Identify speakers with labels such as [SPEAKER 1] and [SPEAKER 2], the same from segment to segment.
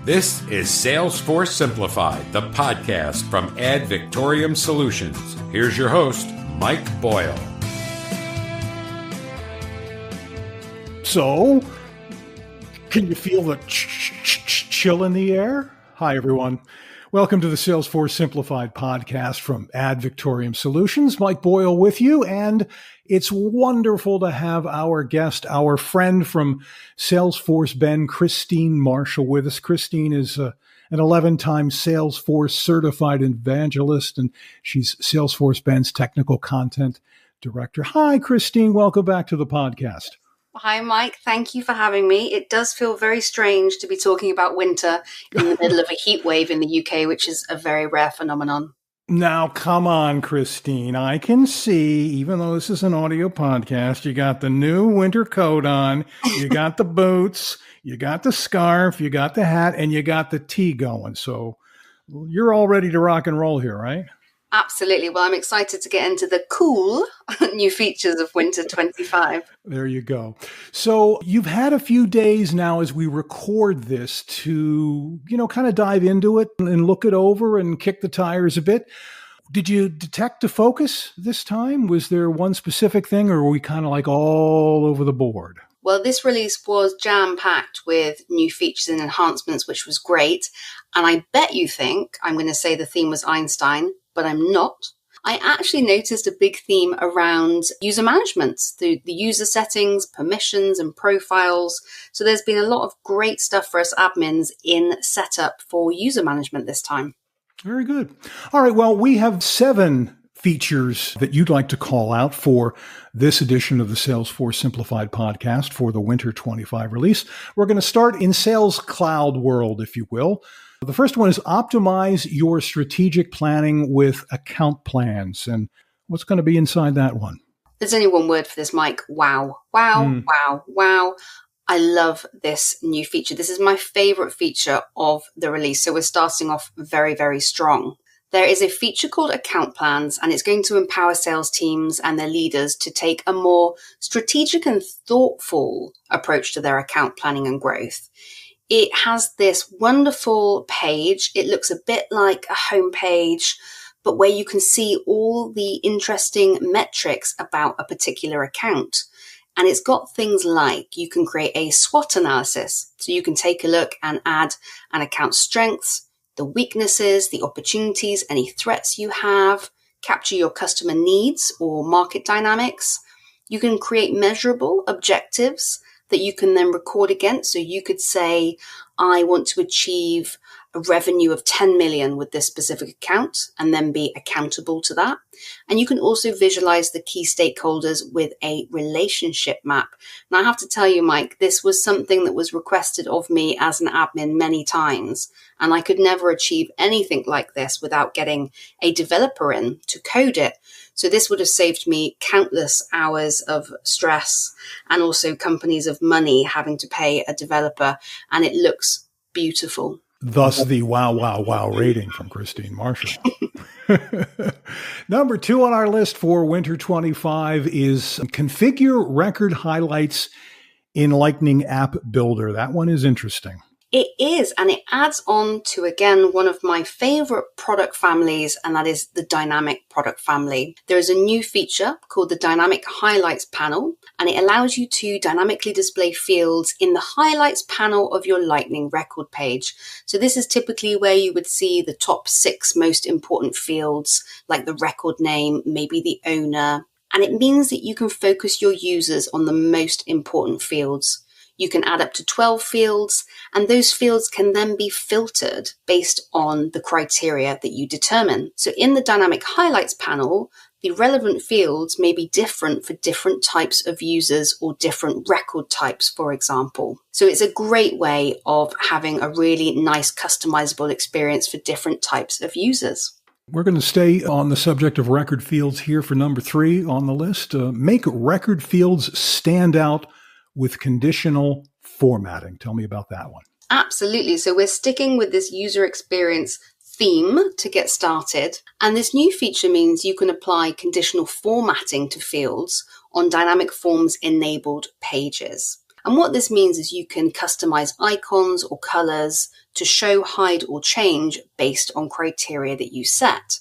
[SPEAKER 1] This is Salesforce Simplified, the podcast from Victoriam Solutions. Here's your host, Mike Boyle.
[SPEAKER 2] So, can you feel the chill in the air? Hi, everyone. Welcome to the Salesforce Simplified podcast from Victoriam Solutions. Mike Boyle with you, and it's wonderful to have our guest, our friend from Salesforce Ben, Christine Marshall, with us. Christine is an 11-time Salesforce-Certified Evangelist, and she's Salesforce Ben's Technical Content Director. Hi, Christine. Welcome back to the podcast.
[SPEAKER 3] Hi, Mike. Thank you for having me. It does feel very strange to be talking about winter in the middle of a heat wave in the UK, which is a very rare phenomenon.
[SPEAKER 2] Now, come on, Christine. I can see, even though this is an audio podcast, you got the new winter coat on, you got the boots, you got the scarf, you got the hat, and you got the tea going. So you're all ready to rock and roll here, right?
[SPEAKER 3] Absolutely. Well, I'm excited to get into the cool new features of Winter 25.
[SPEAKER 2] There you go. So you've had a few days now as we record this to, kind of dive into it and look it over and kick the tires a bit. Did you detect a focus this time? Was there one specific thing, or were we kind of like all over the board?
[SPEAKER 3] Well, this release was jam-packed with new features and enhancements, which was great. And I bet you think I'm going to say the theme was Einstein, but I'm not. I actually noticed a big theme around user management, the user settings, permissions, and profiles. So there's been a lot of great stuff for us admins in setup for user management this time.
[SPEAKER 2] Very good. All right. Well, we have 7 features that you'd like to call out for this edition of the Salesforce Simplified podcast for the Winter 25 release. We're going to start in Sales Cloud world, if you will. The first one is optimize your strategic planning with account plans. And what's going to be inside that one?
[SPEAKER 3] There's only one word for this, Mike. Wow. Wow. I love this new feature. This is my favorite feature of the release. So we're starting off very, very strong. There is a feature called account plans, and it's going to empower sales teams and their leaders to take a more strategic and thoughtful approach to their account planning and growth. It has this wonderful page. It looks a bit like a home page, but where you can see all the interesting metrics about a particular account. And it's got things like you can create a SWOT analysis. So you can take a look and add an account strengths, the weaknesses, the opportunities, any threats you have, capture your customer needs or market dynamics. You can create measurable objectives that you can then record against. So you could say, I want to achieve a revenue of 10 million with this specific account, and then be accountable to that. And you can also visualize the key stakeholders with a relationship map. And I have to tell you, Mike, this was something that was requested of me as an admin many times. And I could never achieve anything like this without getting a developer in to code it. So this would have saved me countless hours of stress and also companies of money having to pay a developer. And it looks beautiful.
[SPEAKER 2] Thus the wow rating from Christine Marshall. Number 2 on our list for Winter 25 is configure record highlights in Lightning App Builder. That one is interesting.
[SPEAKER 3] It is, and it adds on to, again, one of my favorite product families, and that is the dynamic product family. There is a new feature called the Dynamic Highlights panel, and it allows you to dynamically display fields in the highlights panel of your Lightning record page. So this is typically where you would see the top 6 most important fields, like the record name, maybe the owner. And it means that you can focus your users on the most important fields. You can add up to 12 fields, and those fields can then be filtered based on the criteria that you determine. So in the Dynamic Highlights panel, the relevant fields may be different for different types of users or different record types, for example. So it's a great way of having a really nice customizable experience for different types of users.
[SPEAKER 2] We're going to stay on the subject of record fields here for number 3 on the list. Make record fields stand out with conditional formatting. Tell me about that one.
[SPEAKER 3] Absolutely. So we're sticking with this user experience theme to get started. And this new feature means you can apply conditional formatting to fields on dynamic forms enabled pages. And what this means is you can customize icons or colors to show, hide, or change based on criteria that you set.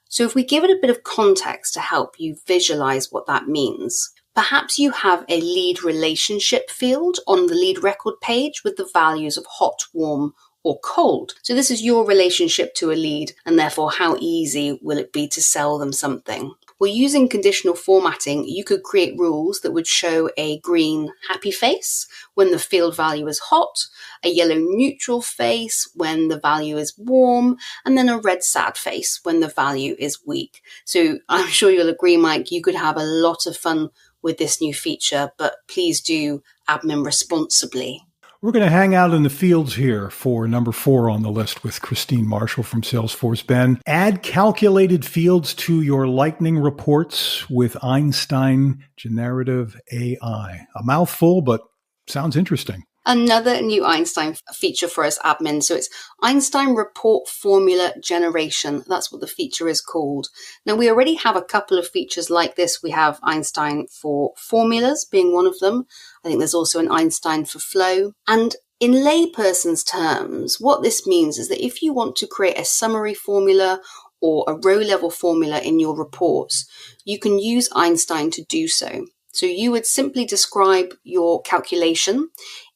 [SPEAKER 3] So if we give it a bit of context to help you visualize what that means, perhaps you have a lead relationship field on the lead record page with the values of hot, warm, or cold. So this is your relationship to a lead, and therefore how easy will it be to sell them something? Well, using conditional formatting, you could create rules that would show a green happy face when the field value is hot, a yellow neutral face when the value is warm, and then a red sad face when the value is weak. So I'm sure you'll agree, Mike, you could have a lot of fun with this new feature, but please do admin responsibly.
[SPEAKER 2] We're going to hang out in the fields here for number 4 on the list with Christine Marshall from Salesforce Ben. Add calculated fields to your lightning reports with Einstein Generative AI. A mouthful, but sounds interesting.
[SPEAKER 3] Another new Einstein feature for us admins. So it's Einstein Report Formula Generation. That's what the feature is called. Now, we already have a couple of features like this. We have Einstein for formulas being one of them. I think there's also an Einstein for flow. And in layperson's terms, what this means is that if you want to create a summary formula or a row level formula in your reports, you can use Einstein to do so. So you would simply describe your calculation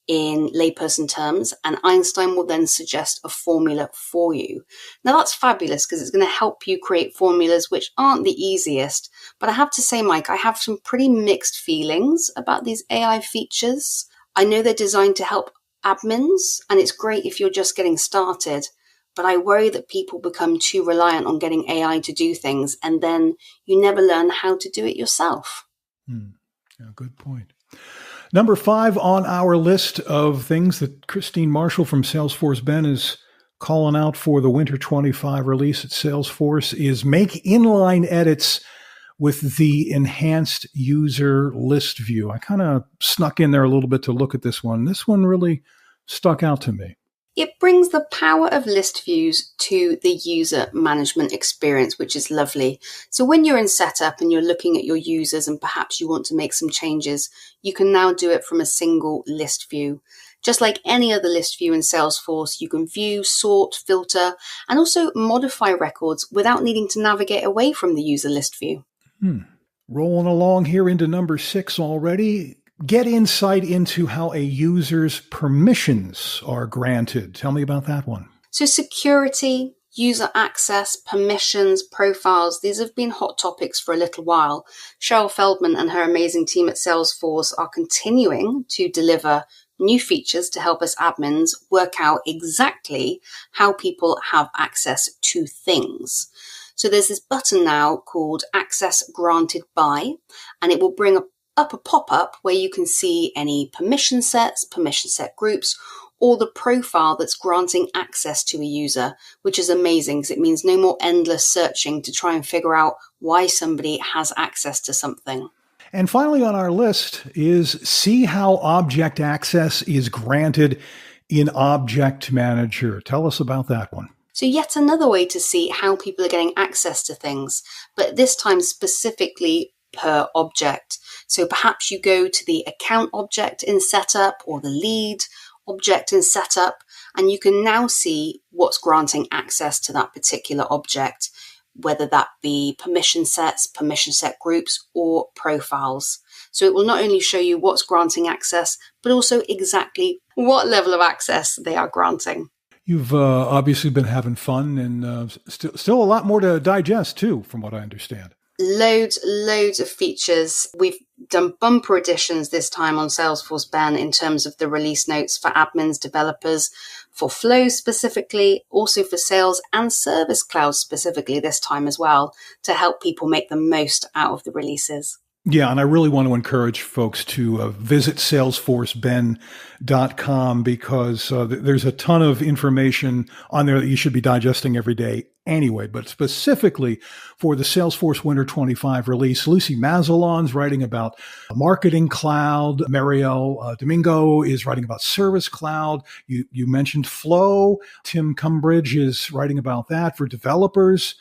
[SPEAKER 3] in layperson terms, and Einstein will then suggest a formula for you. Now that's fabulous because it's going to help you create formulas which aren't the easiest. But I have to say, Mike, I have some pretty mixed feelings about these AI features. I know they're designed to help admins, and it's great if you're just getting started. But I worry that people become too reliant on getting AI to do things, and then you never learn how to do it yourself.
[SPEAKER 2] Yeah, good point. Number 5 on our list of things that Christine Marshall from Salesforce Ben is calling out for the Winter 25 release at Salesforce is make inline edits with the enhanced user list view. I kind of snuck in there a little bit to look at this one. This one really stuck out to me.
[SPEAKER 3] It brings the power of list views to the user management experience, which is lovely. So when you're in setup and you're looking at your users and perhaps you want to make some changes, you can now do it from a single list view. Just like any other list view in Salesforce, you can view, sort, filter, and also modify records without needing to navigate away from the user list view.
[SPEAKER 2] Rolling along here into number 6 already. Get insight into how a user's permissions are granted. Tell me about that one.
[SPEAKER 3] So security, user access, permissions, profiles, these have been hot topics for a little while. Cheryl Feldman and her amazing team at Salesforce are continuing to deliver new features to help us admins work out exactly how people have access to things. So there's this button now called Access Granted By, and it will bring up a pop-up where you can see any permission sets, permission set groups, or the profile that's granting access to a user, which is amazing because it means no more endless searching to try and figure out why somebody has access to something.
[SPEAKER 2] And finally on our list is see how object access is granted in Object Manager. Tell us about that one.
[SPEAKER 3] So yet another way to see how people are getting access to things, but this time specifically per object. So perhaps you go to the account object in setup or the lead object in setup, and you can now see what's granting access to that particular object, whether that be permission sets, permission set groups, or profiles. So it will not only show you what's granting access, but also exactly what level of access they are granting.
[SPEAKER 2] You've obviously been having fun and still a lot more to digest too, from what I understand.
[SPEAKER 3] Loads of features. We've done bumper editions this time on Salesforce Ben in terms of the release notes for admins, developers, for Flow specifically, also for Sales and Service Cloud specifically this time as well, to help people make the most out of the releases.
[SPEAKER 2] Yeah, and I really want to encourage folks to visit salesforceben.com because there's a ton of information on there that you should be digesting every day anyway. But specifically for the Salesforce Winter 25 release, Lucy Mazzalon's writing about Marketing Cloud. Marielle Domingo is writing about Service Cloud. You mentioned Flow. Tim Cumbridge is writing about that for developers.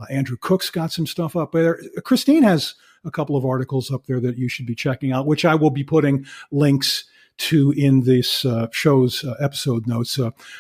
[SPEAKER 2] Andrew Cook's got some stuff up there. Christine has a couple of articles up there that you should be checking out, which I will be putting links two in this show's episode notes.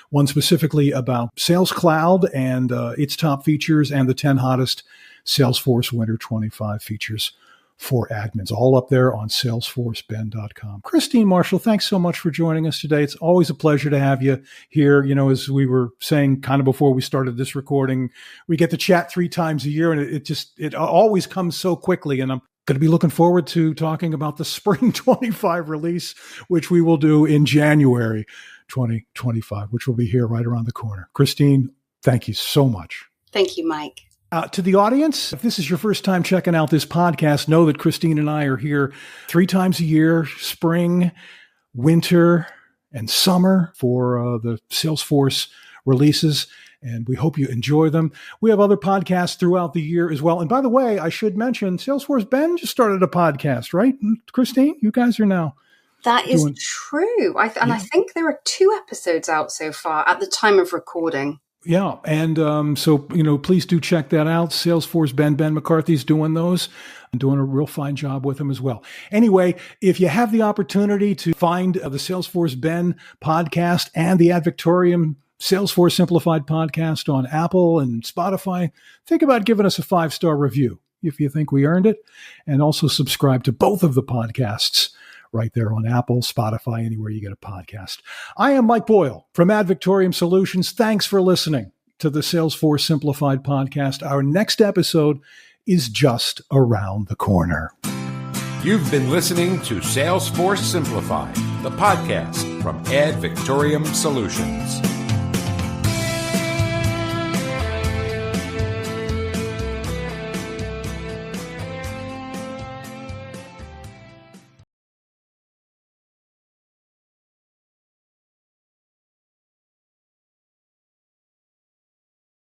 [SPEAKER 2] One specifically about Sales Cloud and its top features, and the 10 hottest Salesforce Winter 25 features for admins, all up there on salesforceben.com. Christine Marshall, thanks so much for joining us today. It's always a pleasure to have you here. You know, as we were saying kind of before we started this recording, we get to chat 3 times a year, and it always comes so quickly. And I'm going to be looking forward to talking about the Spring 25 release, which we will do in January 2025, which will be here right around the corner. Christine, thank you so much.
[SPEAKER 3] Thank you, Mike.
[SPEAKER 2] To the audience, if this is your first time checking out this podcast, know that Christine and I are here 3 times a year, spring, winter, and summer for the Salesforce releases, and we hope you enjoy them. We have other podcasts throughout the year as well. And by the way, I should mention, Salesforce Ben just started a podcast, right? Christine, you guys are now.
[SPEAKER 3] That is true. I think there are 2 episodes out so far at the time of recording.
[SPEAKER 2] Yeah. And so, please do check that out. Salesforce Ben McCarthy's doing those and doing a real fine job with them as well. Anyway, if you have the opportunity to find the Salesforce Ben podcast and the Ad Victoriam Salesforce Simplified podcast on Apple and Spotify, think about giving us a 5-star review if you think we earned it. And also subscribe to both of the podcasts right there on Apple, Spotify, anywhere you get a podcast. I am Mike Boyle from Ad Victoriam Solutions. Thanks for listening to the Salesforce Simplified podcast. Our next episode is just around the corner.
[SPEAKER 1] You've been listening to Salesforce Simplified, the podcast from Ad Victoriam Solutions.